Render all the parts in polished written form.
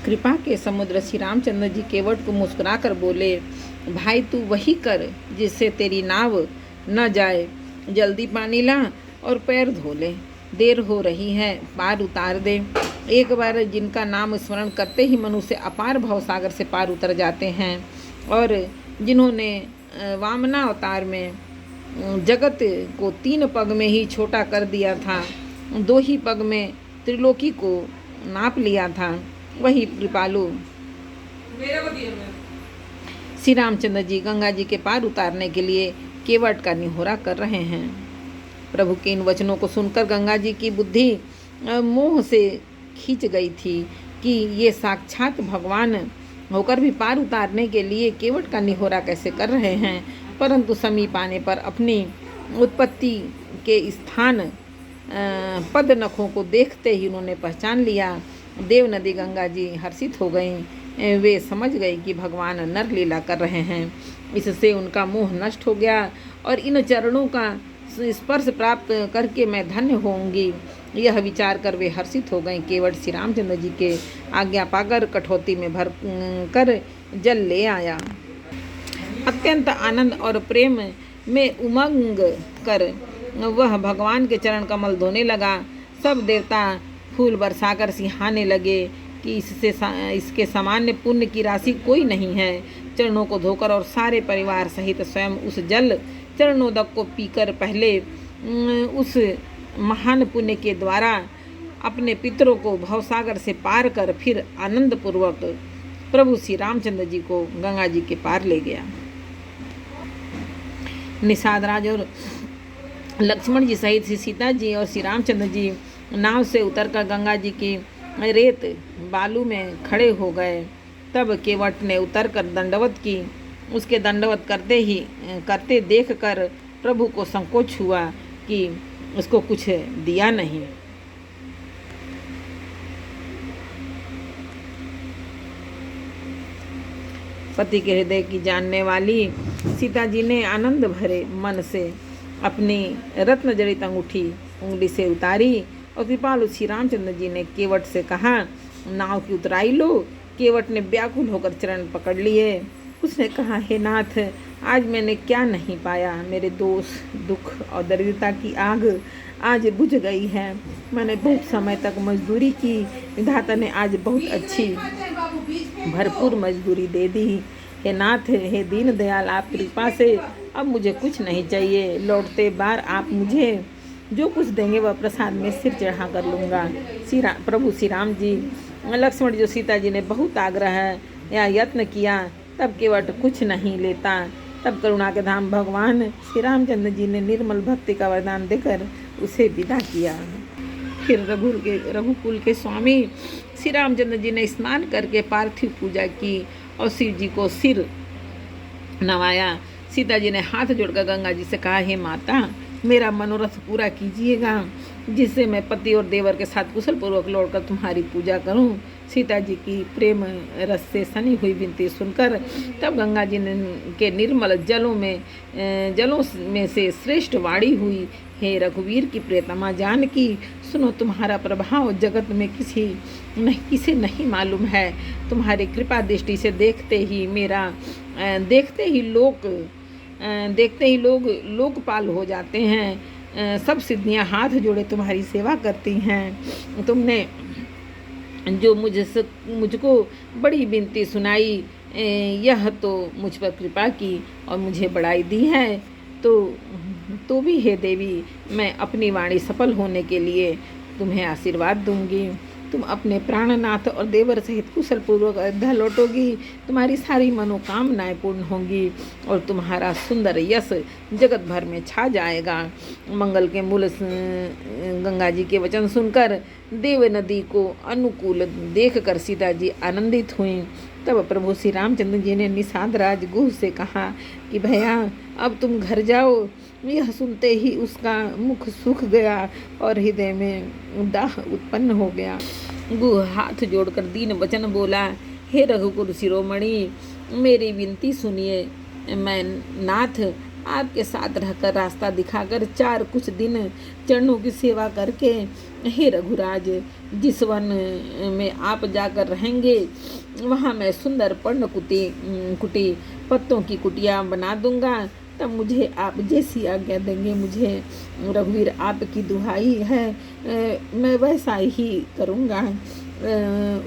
कृपा के समुद्र श्री रामचंद्र जी केवट को मुस्कुराकर बोले, भाई तू वही कर जिससे तेरी नाव न जाए। जल्दी पानी ला और पैर धो ले, देर हो रही है, पार उतार दे। एक बार जिनका नाम स्मरण करते ही मनुष्य अपार भवसागर से पार उतर जाते हैं और जिन्होंने वामना अवतार में जगत को 3 पग में ही छोटा कर दिया था, 2 ही पग में त्रिलोकी को नाप लिया था, वही कृपालु श्री रामचंद्र जी गंगा जी के पार उतारने के लिए केवट का निहोरा कर रहे हैं। प्रभु के इन वचनों को सुनकर गंगा जी की बुद्धि मोह से खींच गई थी कि ये साक्षात भगवान होकर भी पार उतारने के लिए केवट का निहोरा कैसे कर रहे हैं। परंतु समीप आने पर अपनी उत्पत्ति के स्थान पद नखों को देखते ही उन्होंने पहचान लिया। देव नदी गंगा जी हर्षित हो गईं। वे समझ गई कि भगवान नर लीला कर रहे हैं। इससे उनका मोह नष्ट हो गया और इन चरणों का स्पर्श प्राप्त करके मैं धन्य होंगी, यह विचार कर वे हर्षित हो गए। केवट श्री रामचंद्र जी के आज्ञा पाकर कठौती में भर कर जल ले आया। अत्यंत आनंद और प्रेम में उमंग कर वह भगवान के चरण कमल धोने लगा। सब देवता फूल बरसाकर सिहाने लगे कि इसके सामान्य पुण्य की राशि कोई नहीं है। चरणों को धोकर और सारे परिवार सहित स्वयं उस जल चरणोदक को पीकर पहले उस महान पुण्य के द्वारा अपने पितरों को भवसागर से पार कर फिर आनंद पूर्वक प्रभु श्री रामचंद्र जी को गंगा जी के पार ले गया। निषाद राज और लक्ष्मण जी सहित श्री सीता जी और श्री रामचंद्र जी नाव से उतरकर गंगा जी की रेत बालू में खड़े हो गए। तब केवट ने उतरकर दंडवत की। उसके दंडवत करते देखकर प्रभु को संकोच हुआ कि उसको कुछ दिया नहीं। पति के हृदय की जानने वाली सीता जी ने आनंद भरे मन से अपनी रत्न जड़ित अंगूठी उंगली से उतारी और कृपालु श्री रामचंद्र जी ने केवट से कहा, नाव की उतराई लो। केवट ने व्याकुल होकर चरण पकड़ लिए। उसने कहा, हे नाथ, आज मैंने क्या नहीं पाया। मेरे दोष, दुख और दरिद्रता की आग आज बुझ गई है। मैंने बहुत समय तक मजदूरी की, विधाता ने आज बहुत अच्छी भरपूर मजदूरी दे दी। हे नाथ, हे दीन दयाल, आप कृपा से अब मुझे कुछ नहीं चाहिए। लौटते बार आप मुझे जो कुछ देंगे वह प्रसाद में सिर चढ़ा कर लूँगा। प्रभु श्री राम जी, लक्ष्मण जी, सीता जी ने बहुत आग्रह या यत्न किया, तब केवट कुछ नहीं लेता। तब करुणा के धाम भगवान श्री रामचंद्र जी ने निर्मल भक्ति का वरदान देकर उसे विदा किया। फिर रघुकुल के स्वामी श्री रामचंद्र जी ने स्नान करके पार्थिव पूजा की और शिव जी को सिर नवाया। सीता जी ने हाथ जोड़कर गंगा जी से कहा, हे माता, मेरा मनोरथ पूरा कीजिएगा, जिससे मैं पति और देवर के साथ कुशल पूर्वक लौटकर तुम्हारी पूजा करूं। सीता जी की प्रेम रस से सनी हुई विनती सुनकर तब गंगा जी के निर्मल जलों में से श्रेष्ठ वाणी हुई, हे रघुवीर की प्रियतमा जानकी, सुनो, तुम्हारा प्रभाव जगत में किसे नहीं मालूम है। तुम्हारी कृपा दृष्टि से देखते ही लोग लोकपाल हो जाते हैं। सब सिद्धियां हाथ जोड़े तुम्हारी सेवा करती हैं। तुमने जो मुझको बड़ी विनती सुनाई, यह तो मुझ पर कृपा की और मुझे बढ़ाई दी है। तो भी हे देवी, मैं अपनी वाणी सफल होने के लिए तुम्हें आशीर्वाद दूंगी। तुम अपने प्राणनाथ और देवर सहित कुशल पूर्वक अयोध्या लौटोगी। तुम्हारी सारी मनोकामनाएं पूर्ण होंगी और तुम्हारा सुंदर यश जगत भर में छा जाएगा। मंगल के मूल गंगा जी के वचन सुनकर देव नदी को अनुकूल देखकर सीता जी आनंदित हुईं। तब प्रभु श्री रामचंद्र जी ने निषाद राज गुह से कहा कि भैया, अब तुम घर जाओ। यह सुनते ही उसका मुख सूख गया और हृदय में उदाह उत्पन्न हो गया। गुह हाथ जोड़कर दीन वचन बोला, हे रघुकुल शिरोमणि, मेरी विनती सुनिए। मैं नाथ आपके साथ रहकर रास्ता दिखाकर 4 कुछ दिन चरणों की सेवा करके हे रघुराज, जिस वन में आप जाकर रहेंगे वहाँ मैं सुंदर कुटी पत्तों की कुटिया बना दूंगा। तब मुझे आप जैसी आज्ञा देंगे, मुझे रघुवीर आपकी दुहाई है, मैं वैसा ही करूँगा।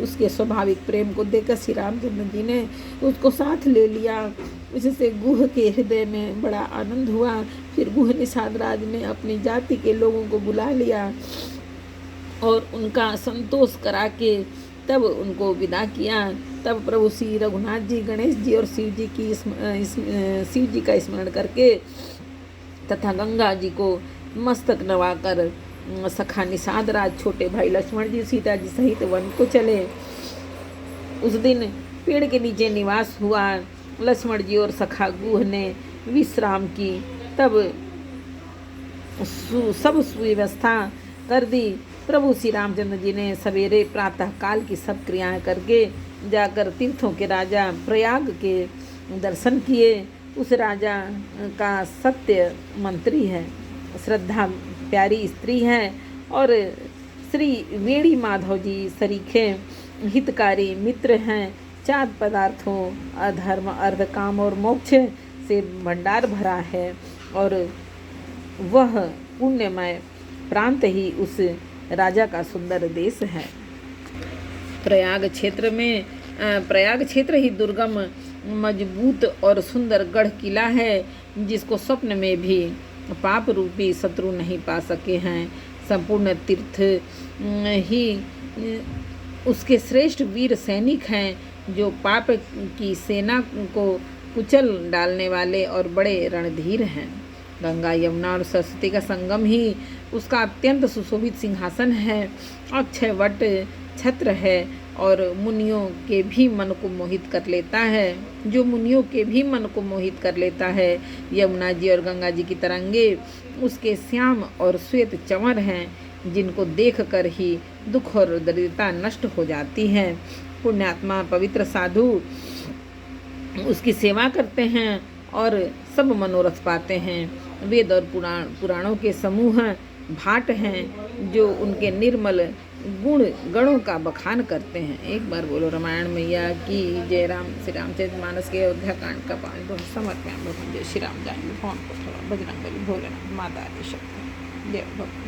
उसके स्वाभाविक प्रेम को देखकर श्री रामचंद्र जी ने उसको साथ ले लिया। इससे गुह के हृदय में बड़ा आनंद हुआ। फिर गुह निषाद राज ने अपनी जाति के लोगों को बुला लिया और उनका संतोष करा के तब उनको विदा किया। तब प्रभु श्री रघुनाथ जी, गणेश जी और शिव जी का स्मरण करके तथा गंगा जी को मस्तक नवाकर सखा निषाद राज, छोटे भाई लक्ष्मण जी, सीता जी सहित वन को चले। उस दिन पेड़ के नीचे निवास हुआ। लक्ष्मण जी और सखा गुह ने विश्राम की। तब सब सुव्यवस्था कर दी। प्रभु श्री रामचंद्र जी ने सवेरे प्रातः काल की सब क्रियाएं करके जाकर तीर्थों के राजा प्रयाग के दर्शन किए। उस राजा का सत्य मंत्री है, श्रद्धा प्यारी स्त्री है और श्री वेणी माधव जी सरीखे हितकारी मित्र हैं। 4 पदार्थों अधर्म, अर्ध, काम और मोक्ष से भंडार भरा है और वह पुण्यमय प्रांत ही उस राजा का सुंदर देश है। प्रयाग क्षेत्र ही दुर्गम, मजबूत और सुंदर गढ़ किला है, जिसको स्वप्न में भी पाप रूपी शत्रु नहीं पा सके हैं। संपूर्ण तीर्थ ही उसके श्रेष्ठ वीर सैनिक हैं, जो पाप की सेना को कुचल डालने वाले और बड़े रणधीर हैं। गंगा, यमुना और सरस्वती का संगम ही उसका अत्यंत सुशोभित सिंहासन है। अक्षय वट छत्र है और मुनियों के भी मन को मोहित कर लेता है, जो मुनियों के भी मन को मोहित कर लेता है। यमुना जी और गंगा जी की तरंगे उसके श्याम और श्वेत चंवर हैं, जिनको देखकर ही दुख और दरिद्रता नष्ट हो जाती है। पुण्यात्मा पवित्र साधु उसकी सेवा करते हैं और सब मनोरथ पाते हैं। वेद और पुराणों के समूह भाट हैं, जो उनके निर्मल गणों का बखान करते हैं। एक बार बोलो रामायण मैया की जय। राम श्री रामचरितमानस के अयोध्या कांड का 5 समर्पयामि। जय श्री राम। जय भगवान को बजरंगबली, भोलेनाथ, माता आदि शक्ति। जय भगवान।